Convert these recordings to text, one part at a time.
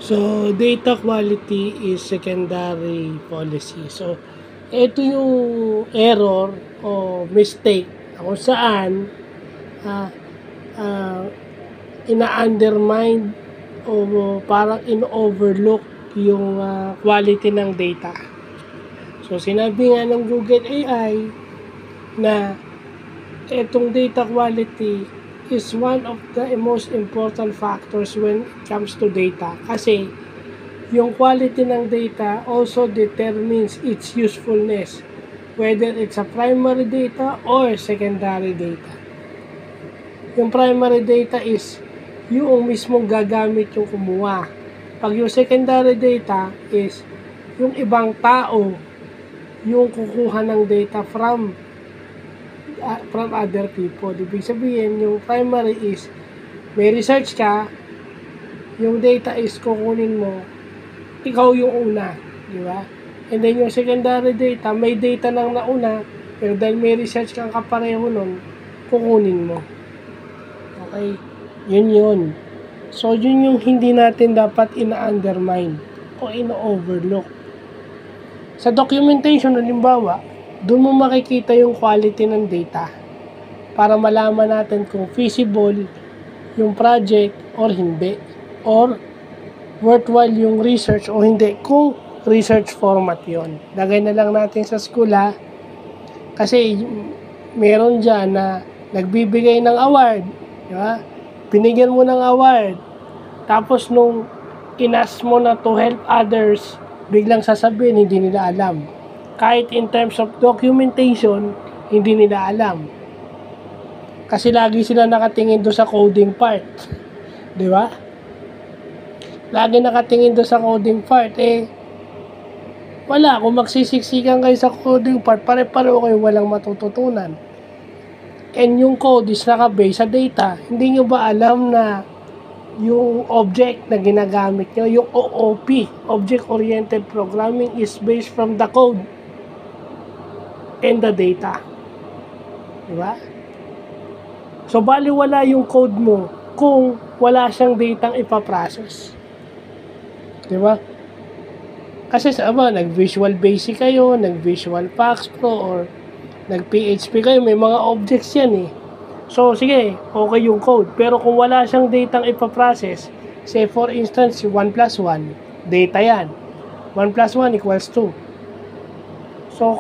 So, data quality is secondary policy. So, ito yung error o mistake kung saan ah, ah, ina-undermine o parang in-overlook yung quality ng data. So, sinabi nga ng Google AI na itong data quality is one of the most important factors when it comes to data. Kasi, yung quality ng data also determines its usefulness, whether it's a primary data or secondary data. Yung primary data is yung mismong gagamit yung kumuha. Pag yung secondary data is yung ibang tao yung kukuha ng data from other people. Ibig sabihin, yung primary is may research ka, yung data is kukunin mo, ikaw yung una, di ba? And then yung secondary data, may data nang nauna, pero dahil may research kang kapareho nun, kukunin mo. Okay? Yun. So, yun yung hindi natin dapat ina-undermine o ina-overlook. Sa documentation, halimbawa, doon mo makikita yung quality ng data para malaman natin kung feasible yung project or hindi, or worthwhile yung research o hindi kung research format yon. Lagay na lang natin sa school kasi meron dyan na nagbibigay ng award, di ba? Binigyan mo ng award, tapos nung inas mo na to help others, biglang sasabihin hindi nila alam. Kahit in terms of documentation, hindi nila alam. Kasi lagi sila nakatingin doon sa coding part. Di ba? Lagi nakatingin doon sa coding part. Wala. Kung magsisiksikan kayo sa coding part, pare-pareho kayo walang matututunan. And yung code is nakabase sa data. Hindi nyo ba alam na yung object na ginagamit nyo, yung OOP, Object-Oriented Programming, is based from the code and the data. Diba? So, baliwala yung code mo kung wala siyang datang ipaprocess. Diba? Kasi nag-Visual Basic kayo, nag-Visual Pax Pro, or nag-PHP kayo, may mga objects yan eh. So, sige, okay yung code. Pero kung wala siyang datang ipaprocess, say for instance, 1 plus 1, data yan. 1 plus 1 equals 2. So,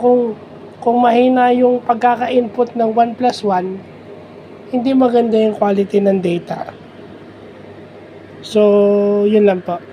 kung mahina yung pagkaka-input ng 1 plus 1, hindi maganda yung quality ng data. So, yun lang po.